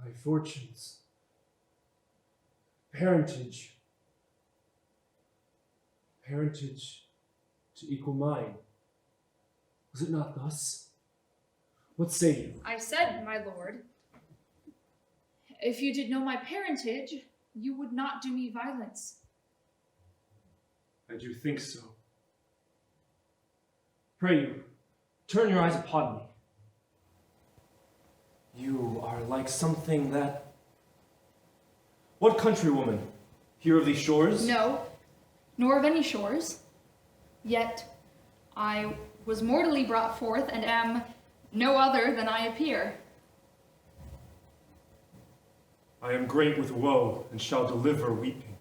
my fortunes, parentage to equal mine. Was it not thus? What say you? I said, my lord, if you did know my parentage, you would not do me violence. I do think so. Pray you, turn your eyes upon me. You are like something that... What countrywoman? Here of these shores? No, nor of any shores. Yet I was mortally brought forth and am no other than I appear. I am great with woe and shall deliver weeping.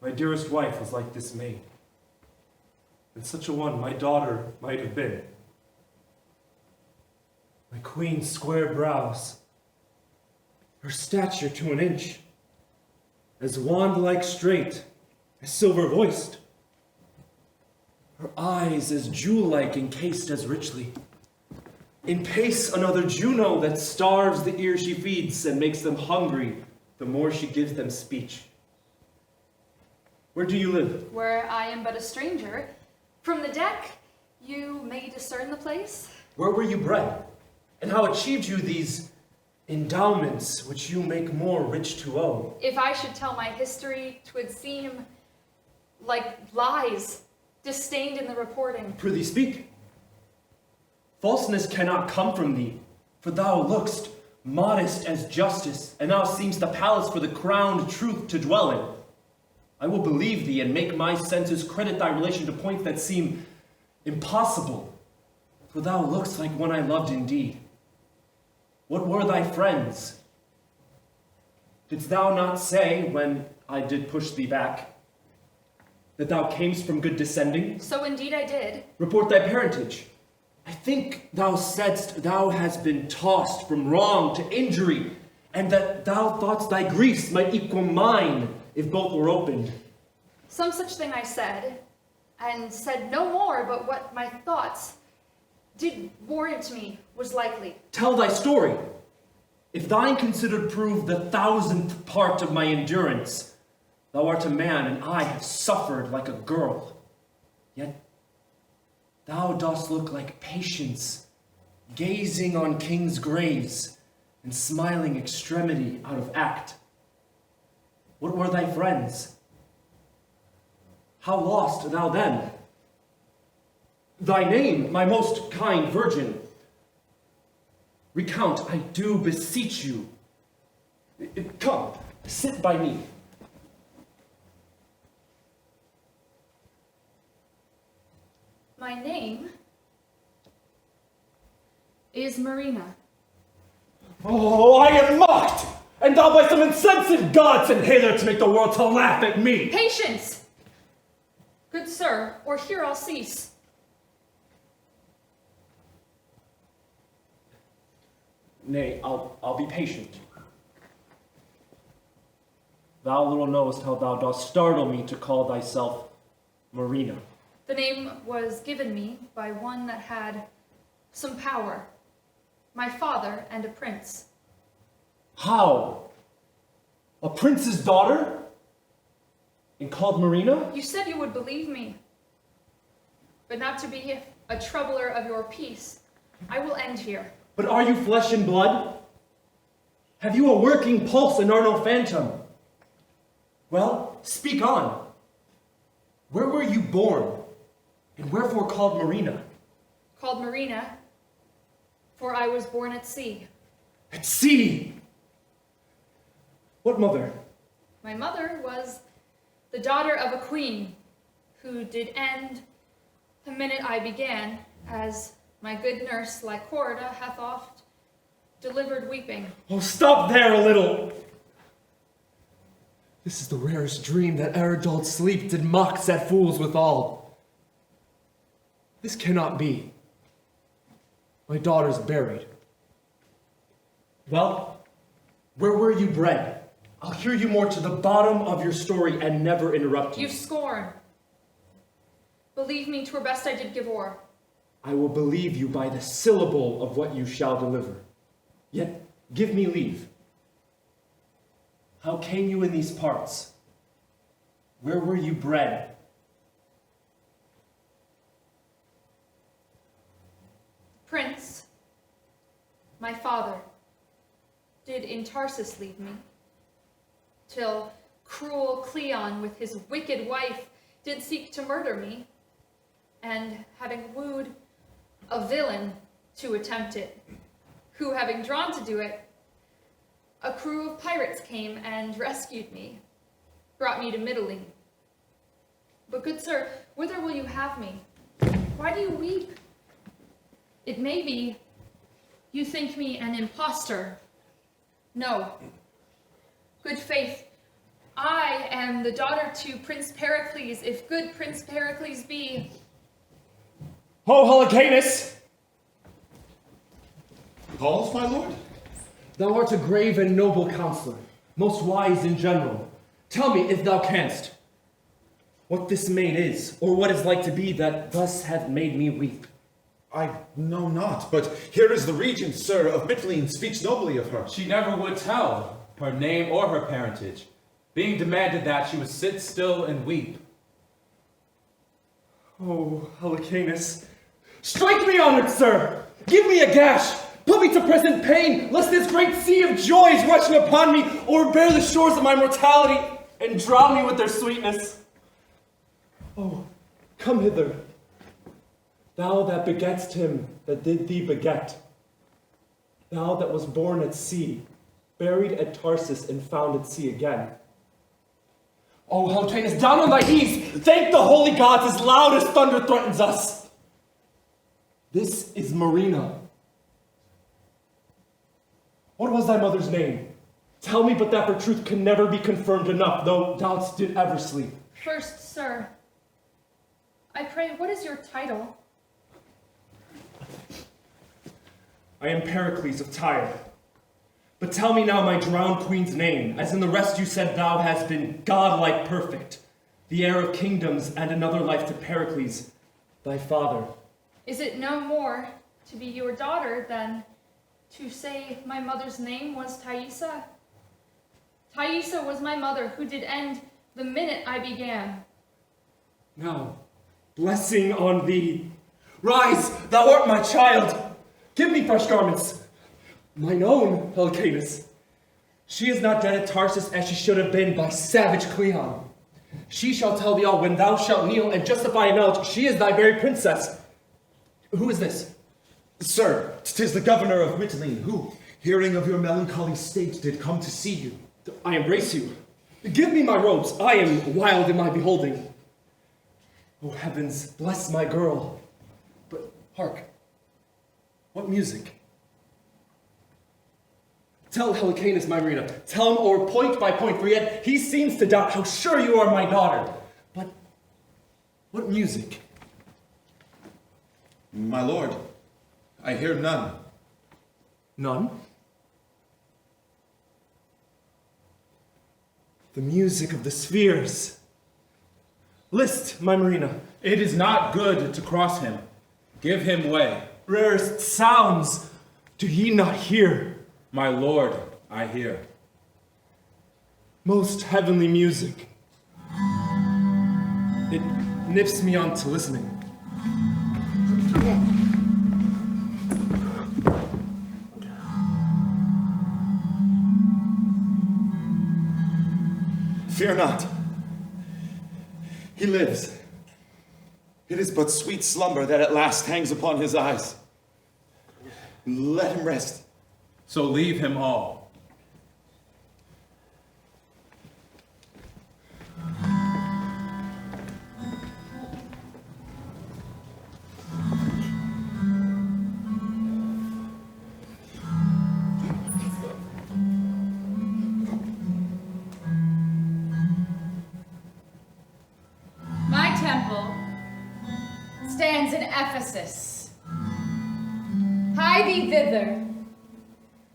My dearest wife was like this maid, and such a one my daughter might have been. My queen's square brows, her stature to an inch, as wand-like straight, as silver-voiced, her eyes as jewel-like encased as richly. In pace another Juno that starves the ear she feeds and makes them hungry the more she gives them speech. Where do you live? Where I am but a stranger. From the deck, you may discern the place. Where were you bred? And how achieved you these endowments which you make more rich to owe? If I should tell my history, 'twould seem like lies disdained in the reporting. Prithee speak. Falseness cannot come from thee, for thou look'st modest as justice, and thou seemst the palace for the crowned truth to dwell in. I will believe thee and make my senses credit thy relation to points that seem impossible, for thou look'st like one I loved indeed. What were thy friends? Didst thou not say, when I did push thee back, that thou camest from good descending? So indeed I did. Report thy parentage. I think thou saidst thou hast been tossed from wrong to injury, and that thou thoughtst thy griefs might equal mine if both were opened. Some such thing I said, and said no more but what my thoughts did warrant me was likely. Tell thy story. If thine considered prove the 1,000th part of my endurance, thou art a man, and I have suffered like a girl. Yet thou dost look like patience, gazing on kings' graves, and smiling extremity out of act. What were thy friends? How lost thou then? Thy name, my most kind virgin, recount, I do beseech you. Come, sit by me. My name is Marina. Oh, I am mocked, and thou by some insensate god sent hither to make the world to laugh at me. Patience! Good sir, or here I'll cease. Nay, I'll be patient. Thou little knowest how thou dost startle me to call thyself Marina. The name was given me by one that had some power, my father and a prince. How? A prince's daughter? And called Marina? You said you would believe me, but not to be a troubler of your peace. I will end here. But are you flesh and blood? Have you a working pulse and are no phantom? Well, speak on. Where were you born? And wherefore called Marina? Called Marina, for I was born at sea. At sea! What mother? My mother was the daughter of a queen, who did end the minute I began, as my good nurse Lycorda hath oft delivered weeping. Oh, stop there a little! This is the rarest dream that ere dulled sleep did mock set fools withal. This cannot be. My daughter's buried. Well, where were you bred? I'll hear you more to the bottom of your story and never interrupt you. You scorn. Believe me, 'twere best I did give o'er. I will believe you by the syllable of what you shall deliver. Yet give me leave. How came you in these parts? Where were you bred? Prince, my father, did in Tarsus leave me, till cruel Cleon with his wicked wife did seek to murder me, and having wooed a villain to attempt it, who having drawn to do it, a crew of pirates came and rescued me, brought me to Mitylene. But good sir, whither will you have me? Why do you weep? It may be you think me an impostor. No. Good faith, I am the daughter to Prince Pericles, if good Prince Pericles be. Ho, Helicanus! Calls, my lord? Thou art a grave and noble counselor, most wise in general. Tell me, if thou canst, what this maid is, or what is like to be that thus hath made me weep. I know not, but here is the regent, sir, of Mitylene, speaks nobly of her. She never would tell her name or her parentage, being demanded that she would sit still and weep. Oh, Helicanus, strike me honored, sir! Give me a gash! Put me to present pain, lest this great sea of joy is rushing upon me, o'erbear the shores of my mortality, and drown me with their sweetness. Oh, come hither, thou that begett'st him that did thee beget, thou that was born at sea, buried at Tarsus, and found at sea again. Oh, Helicanus, down on thy knees, thank the holy gods as loud as thunder threatens us. This is Marina. What was thy mother's name? Tell me but that for truth can never be confirmed enough, though doubts did ever sleep. First, sir, I pray, what is your title? I am Pericles of Tyre. But tell me now my drowned queen's name, as in the rest you said thou hast been godlike perfect, the heir of kingdoms and another life to Pericles, thy father. Is it no more to be your daughter than to say my mother's name was Thaisa? Thaisa was my mother, who did end the minute I began. Now, blessing on thee. Rise, thou art my child. Give me fresh garments. Mine own, Helicanus. She is not dead at Tarsus as she should have been by savage Cleon. She shall tell thee all when thou shalt kneel and justify and knowledge she is thy very princess. Who is this? Sir, 'tis the governor of Mitylene, who, hearing of your melancholy state, did come to see you. I embrace you. Give me my robes. I am wild in my beholding. Oh heavens, bless my girl. But hark, what music? Tell Helicanus, my Marina. Tell him o'er point by point, for yet he seems to doubt how sure you are my daughter. But what music? My lord, I hear none. None? The music of the spheres. List, my Marina. It is not good to cross him. Give him way. Rarest sounds, do ye not hear? My lord, I hear. Most heavenly music. It nips me on to listening. Fear not. He lives. It is but sweet slumber that at last hangs upon his eyes. Let him rest. So leave him all. My temple stands in Ephesus. Hie thee thither,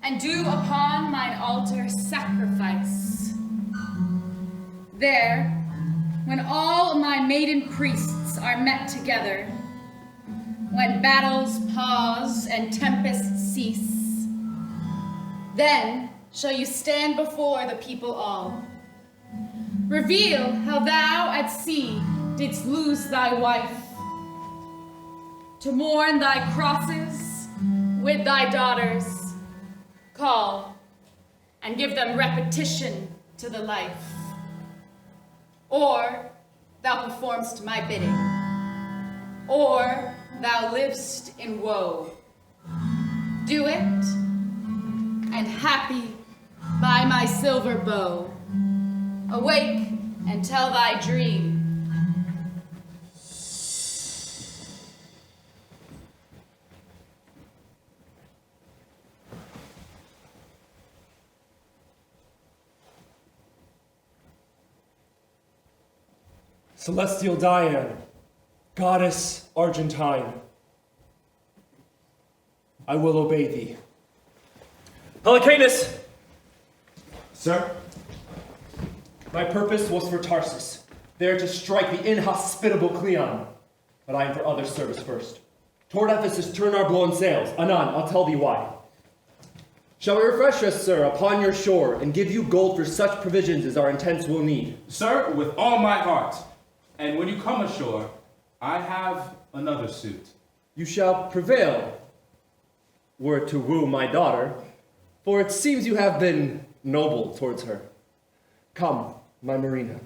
and do upon mine altar sacrifice. There, when all my maiden priests are met together, when battles pause and tempests cease, Then shall you stand before the people all. Reveal how thou at sea didst lose thy wife, to mourn thy crosses with thy daughters. Call and give them repetition to the life. Or thou perform'st my bidding, or thou liv'st in woe. Do it, and happy by my silver bow, awake and tell thy dream. Celestial Diane, Goddess Argentine, I will obey thee. Helicanus! Sir? My purpose was for Tarsus, there to strike the inhospitable Cleon, but I am for other service first. Toward Ephesus turn our blown sails. Anon, I'll tell thee why. Shall we refresh us, sir, upon your shore, and give you gold for such provisions as our intents will need? Sir, with all my heart. And when you come ashore, I have another suit. You shall prevail, were it to woo my daughter, for it seems you have been noble towards her. Come, my Marina.